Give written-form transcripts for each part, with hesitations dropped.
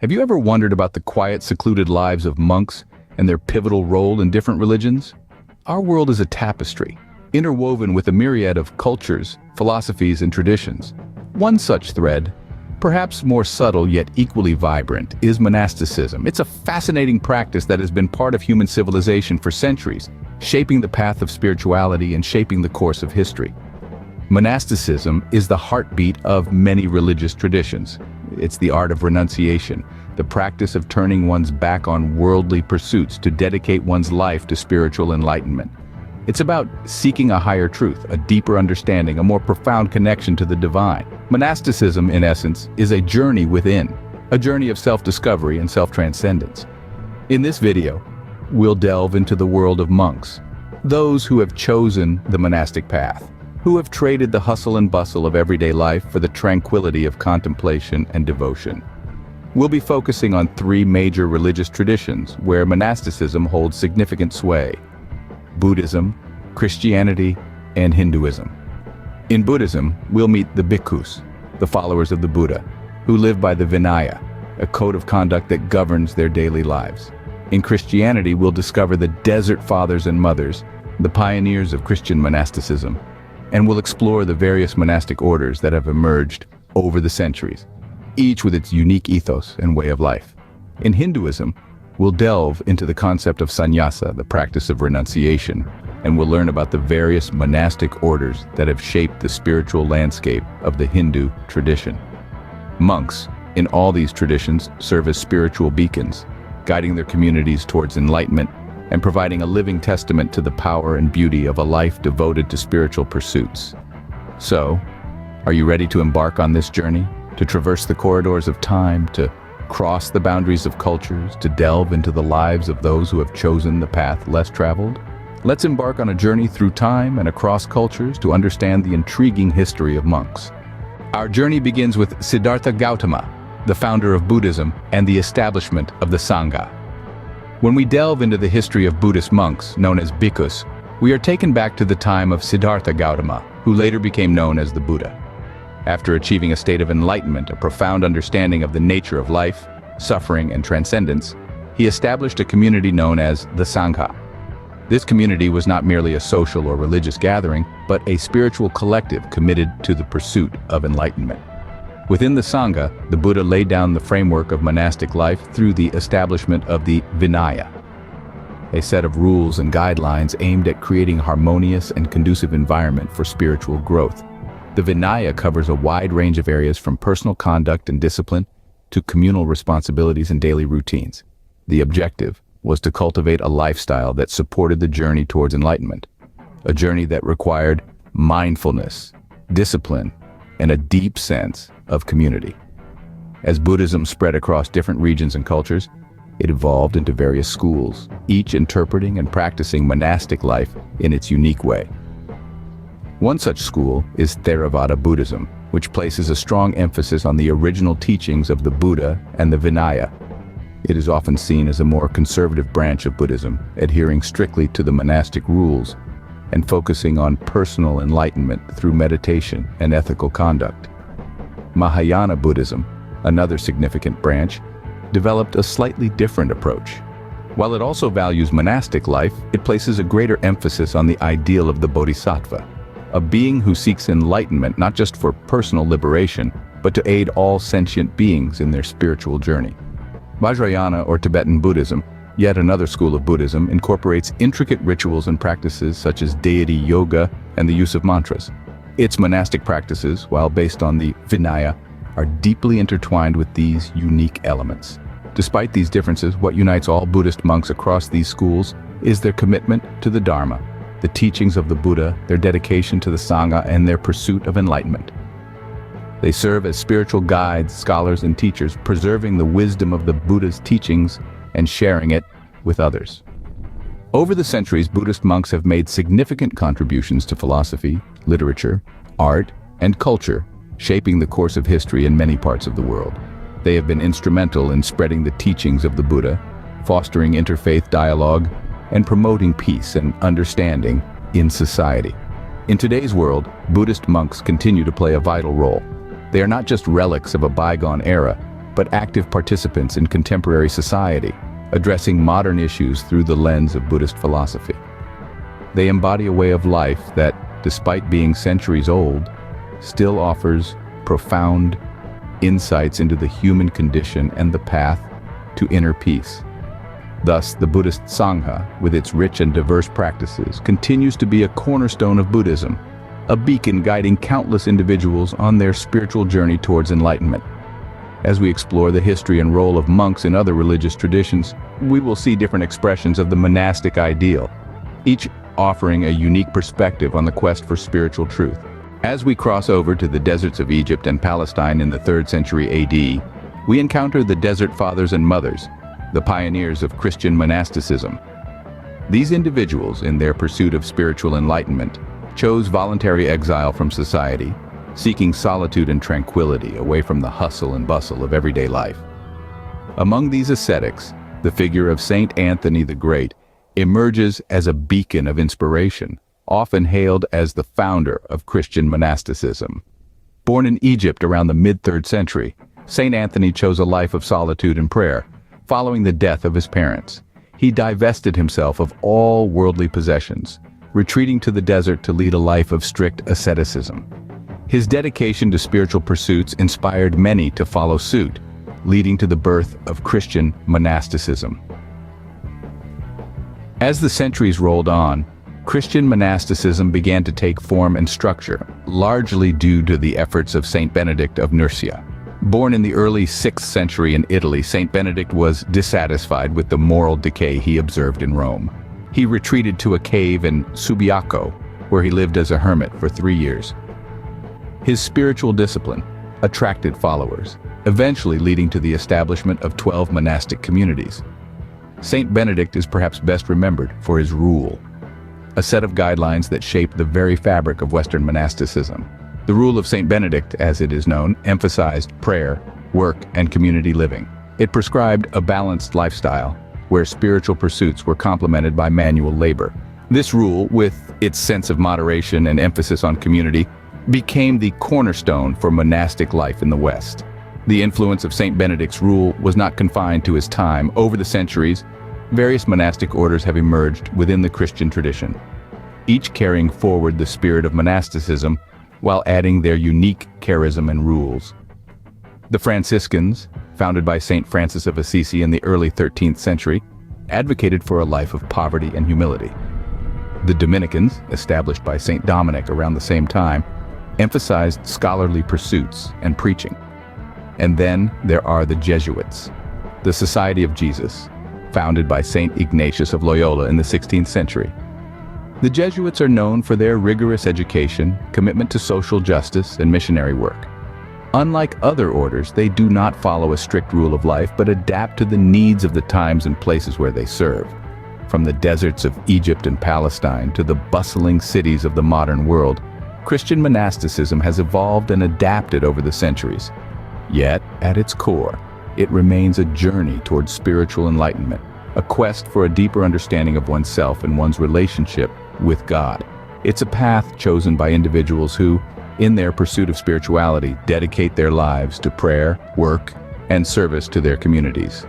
Have you ever wondered about the quiet, secluded lives of monks and their pivotal role in different religions? Our world is a tapestry, interwoven with a myriad of cultures, philosophies, and traditions. One such thread, perhaps more subtle yet equally vibrant, is monasticism. It's a fascinating practice that has been part of human civilization for centuries, shaping the path of spirituality and shaping the course of history. Monasticism is the heartbeat of many religious traditions. It's the art of renunciation, the practice of turning one's back on worldly pursuits to dedicate one's life to spiritual enlightenment. It's about seeking a higher truth, a deeper understanding, a more profound connection to the divine. Monasticism, in essence, is a journey within, a journey of self-discovery and self-transcendence. In this video, we'll delve into the world of monks, those who have chosen the monastic path, who have traded the hustle and bustle of everyday life for the tranquility of contemplation and devotion. We'll be focusing on three major religious traditions where monasticism holds significant sway: Buddhism, Christianity, and Hinduism. In Buddhism, we'll meet the bhikkhus, the followers of the Buddha, who live by the Vinaya, a code of conduct that governs their daily lives. In Christianity, we'll discover the Desert Fathers and Mothers, the pioneers of Christian monasticism, and we'll explore the various monastic orders that have emerged over the centuries, each with its unique ethos and way of life. In Hinduism, we'll delve into the concept of sannyasa, the practice of renunciation, and we'll learn about the various monastic orders that have shaped the spiritual landscape of the Hindu tradition. Monks, in all these traditions, serve as spiritual beacons, guiding their communities towards enlightenment and providing a living testament to the power and beauty of a life devoted to spiritual pursuits. So, are you ready to embark on this journey? To traverse the corridors of time, to cross the boundaries of cultures, to delve into the lives of those who have chosen the path less traveled? Let's embark on a journey through time and across cultures to understand the intriguing history of monks. Our journey begins with Siddhartha Gautama, the founder of Buddhism and the establishment of the Sangha. When we delve into the history of Buddhist monks, known as bhikkhus, we are taken back to the time of Siddhartha Gautama, who later became known as the Buddha. After achieving a state of enlightenment, a profound understanding of the nature of life, suffering, and transcendence, he established a community known as the Sangha. This community was not merely a social or religious gathering, but a spiritual collective committed to the pursuit of enlightenment. Within the Sangha, the Buddha laid down the framework of monastic life through the establishment of the Vinaya, a set of rules and guidelines aimed at creating a harmonious and conducive environment for spiritual growth. The Vinaya covers a wide range of areas from personal conduct and discipline to communal responsibilities and daily routines. The objective was to cultivate a lifestyle that supported the journey towards enlightenment, a journey that required mindfulness, discipline, and a deep sense of community. As Buddhism spread across different regions and cultures, it evolved into various schools, each interpreting and practicing monastic life in its unique way. One such school is Theravada Buddhism, which places a strong emphasis on the original teachings of the Buddha and the Vinaya. It is often seen as a more conservative branch of Buddhism, adhering strictly to the monastic rules and focusing on personal enlightenment through meditation and ethical conduct. Mahayana Buddhism, another significant branch, developed a slightly different approach. While it also values monastic life, it places a greater emphasis on the ideal of the bodhisattva, a being who seeks enlightenment not just for personal liberation, but to aid all sentient beings in their spiritual journey. Vajrayana or Tibetan Buddhism, yet another school of Buddhism, incorporates intricate rituals and practices such as deity yoga and the use of mantras. Its monastic practices, while based on the Vinaya, are deeply intertwined with these unique elements. Despite these differences, what unites all Buddhist monks across these schools is their commitment to the Dharma, the teachings of the Buddha, their dedication to the Sangha, and their pursuit of enlightenment. They serve as spiritual guides, scholars, and teachers, preserving the wisdom of the Buddha's teachings and sharing it with others. Over the centuries, Buddhist monks have made significant contributions to philosophy, literature, art, and culture, shaping the course of history in many parts of the world. They have been instrumental in spreading the teachings of the Buddha, fostering interfaith dialogue, and promoting peace and understanding in society. In today's world, Buddhist monks continue to play a vital role. They are not just relics of a bygone era, but active participants in contemporary society, addressing modern issues through the lens of Buddhist philosophy. They embody a way of life that, despite being centuries old, still offers profound insights into the human condition and the path to inner peace. Thus, the Buddhist Sangha, with its rich and diverse practices, continues to be a cornerstone of Buddhism, a beacon guiding countless individuals on their spiritual journey towards enlightenment. As we explore the history and role of monks in other religious traditions, we will see different expressions of the monastic ideal, each offering a unique perspective on the quest for spiritual truth. As we cross over to the deserts of Egypt and Palestine in the 3rd century AD, we encounter the Desert Fathers and Mothers, the pioneers of Christian monasticism. These individuals, in their pursuit of spiritual enlightenment, chose voluntary exile from society, seeking solitude and tranquility away from the hustle and bustle of everyday life. Among these ascetics, the figure of Saint Anthony the Great emerges as a beacon of inspiration, often hailed as the founder of Christian monasticism. Born in Egypt around the mid-3rd century, Saint Anthony chose a life of solitude and prayer. Following the death of his parents, he divested himself of all worldly possessions, retreating to the desert to lead a life of strict asceticism. His dedication to spiritual pursuits inspired many to follow suit, leading to the birth of Christian monasticism. As the centuries rolled on, Christian monasticism began to take form and structure, largely due to the efforts of Saint Benedict of Nursia. Born in the early 6th century in Italy, Saint Benedict was dissatisfied with the moral decay he observed in Rome. He retreated to a cave in Subiaco, where he lived as a hermit for 3 years. His spiritual discipline attracted followers, eventually leading to the establishment of 12 monastic communities. Saint Benedict is perhaps best remembered for his rule, a set of guidelines that shaped the very fabric of Western monasticism. The rule of Saint Benedict, as it is known, emphasized prayer, work, and community living. It prescribed a balanced lifestyle, where spiritual pursuits were complemented by manual labor. This rule, with its sense of moderation and emphasis on community, became the cornerstone for monastic life in the West. The influence of Saint Benedict's rule was not confined to his time. Over the centuries, various monastic orders have emerged within the Christian tradition, each carrying forward the spirit of monasticism while adding their unique charism and rules. The Franciscans, founded by Saint Francis of Assisi in the early 13th century, advocated for a life of poverty and humility. The Dominicans, established by Saint Dominic around the same time, emphasized scholarly pursuits and preaching. And then there are the Jesuits, the Society of Jesus, founded by Saint Ignatius of Loyola in the 16th century. The Jesuits are known for their rigorous education, commitment to social justice, and missionary work. Unlike other orders, they do not follow a strict rule of life, but adapt to the needs of the times and places where they serve. From the deserts of Egypt and Palestine to the bustling cities of the modern world, Christian monasticism has evolved and adapted over the centuries. Yet, at its core, it remains a journey towards spiritual enlightenment, a quest for a deeper understanding of oneself and one's relationship with God. It's a path chosen by individuals who, in their pursuit of spirituality, dedicate their lives to prayer, work, and service to their communities.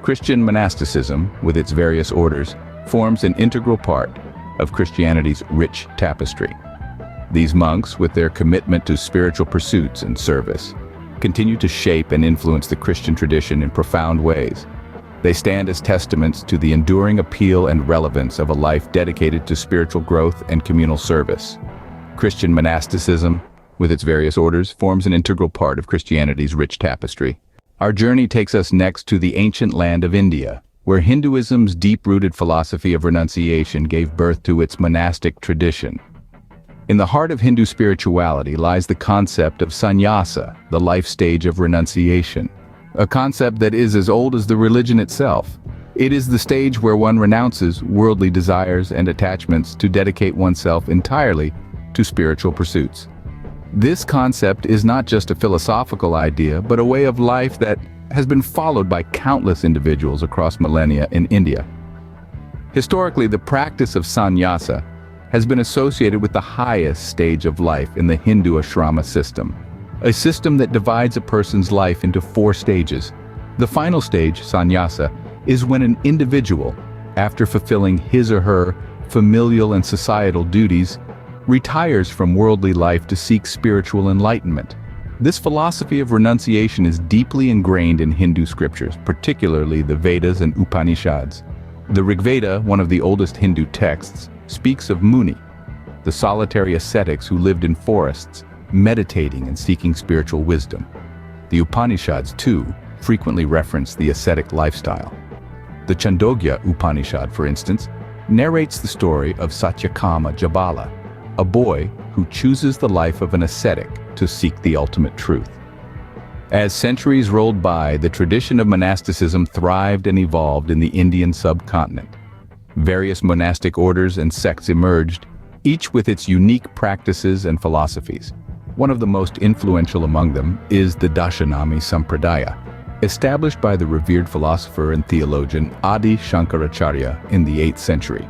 Christian monasticism, with its various orders, forms an integral part of Christianity's rich tapestry. These monks, with their commitment to spiritual pursuits and service, continue to shape and influence the Christian tradition in profound ways. They stand as testaments to the enduring appeal and relevance of a life dedicated to spiritual growth and communal service. Christian monasticism, with its various orders, forms an integral part of Christianity's rich tapestry. Our journey takes us next to the ancient land of India, where Hinduism's deep-rooted philosophy of renunciation gave birth to its monastic tradition. In the heart of Hindu spirituality lies the concept of sannyasa, the life stage of renunciation, a concept that is as old as the religion itself. It is the stage where one renounces worldly desires and attachments to dedicate oneself entirely to spiritual pursuits. This concept is not just a philosophical idea, but a way of life that has been followed by countless individuals across millennia in India. Historically, the practice of sannyasa has been associated with the highest stage of life in the Hindu ashrama system. a system that divides a person's life into 4 stages. The final stage, sannyasa, is when an individual, after fulfilling his or her familial and societal duties, retires from worldly life to seek spiritual enlightenment. This philosophy of renunciation is deeply ingrained in Hindu scriptures, particularly the Vedas and Upanishads. The Rig Veda, one of the oldest Hindu texts, speaks of Muni, the solitary ascetics who lived in forests, meditating and seeking spiritual wisdom. The Upanishads, too, frequently reference the ascetic lifestyle. The Chandogya Upanishad, for instance, narrates the story of Satyakama Jabala, a boy who chooses the life of an ascetic to seek the ultimate truth. As centuries rolled by, the tradition of monasticism thrived and evolved in the Indian subcontinent. Various monastic orders and sects emerged, each with its unique practices and philosophies. One of the most influential among them is the Dashanami Sampradaya, established by the revered philosopher and theologian Adi Shankaracharya in the 8th century.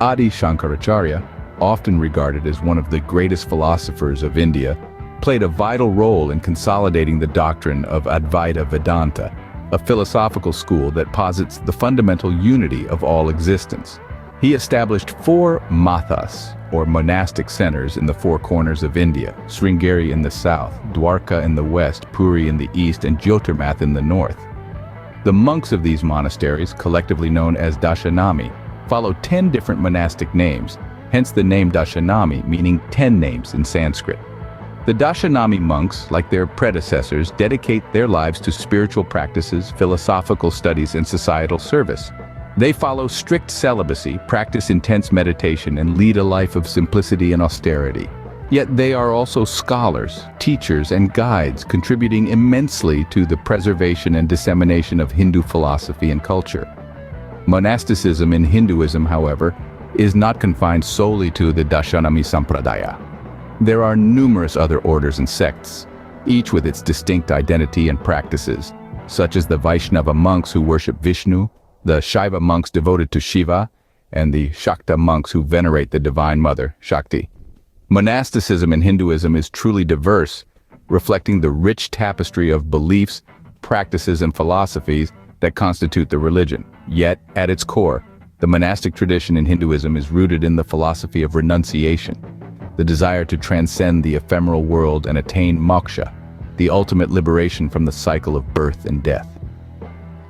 Adi Shankaracharya, often regarded as one of the greatest philosophers of India, played a vital role in consolidating the doctrine of Advaita Vedanta, a philosophical school that posits the fundamental unity of all existence. He established 4 mathas, or monastic centers, in the 4 corners of India: Sringeri in the south, Dwarka in the west, Puri in the east, and Jyotirmath in the north. The monks of these monasteries, collectively known as Dashanami, follow 10 different monastic names, hence the name Dashanami meaning 10 names in Sanskrit. The Dashanami monks, like their predecessors, dedicate their lives to spiritual practices, philosophical studies, and societal service. They follow strict celibacy, practice intense meditation, and lead a life of simplicity and austerity. Yet they are also scholars, teachers, and guides, contributing immensely to the preservation and dissemination of Hindu philosophy and culture. Monasticism in Hinduism, however, is not confined solely to the Dashanami Sampradaya. There are numerous other orders and sects, each with its distinct identity and practices, such as the Vaishnava monks who worship Vishnu, the Shaiva monks devoted to Shiva, and the Shakta monks who venerate the Divine Mother, Shakti. Monasticism in Hinduism is truly diverse, reflecting the rich tapestry of beliefs, practices, and philosophies that constitute the religion. Yet, at its core, the monastic tradition in Hinduism is rooted in the philosophy of renunciation, the desire to transcend the ephemeral world and attain moksha, the ultimate liberation from the cycle of birth and death.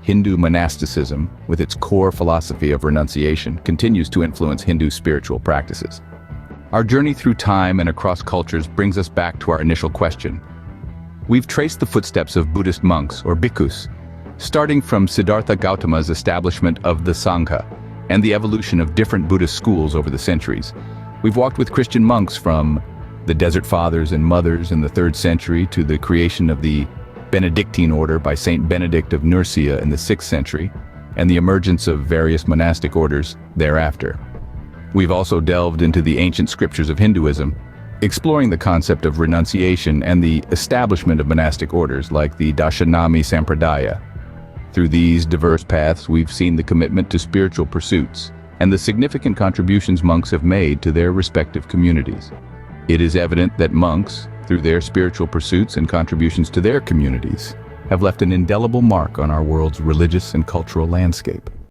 Hindu monasticism, with its core philosophy of renunciation, continues to influence Hindu spiritual practices. Our journey through time and across cultures brings us back to our initial question. We've traced the footsteps of Buddhist monks, or bhikkhus, starting from Siddhartha Gautama's establishment of the Sangha and the evolution of different Buddhist schools over the centuries. We've walked with Christian monks from the Desert Fathers and Mothers in the 3rd century to the creation of the Benedictine order by Saint Benedict of Nursia in the 6th century, and the emergence of various monastic orders thereafter. We've also delved into the ancient scriptures of Hinduism, exploring the concept of renunciation and the establishment of monastic orders like the Dashanami Sampradaya. Through these diverse paths, we've seen the commitment to spiritual pursuits and the significant contributions monks have made to their respective communities. It is evident that monks, through their spiritual pursuits and contributions to their communities, have left an indelible mark on our world's religious and cultural landscape.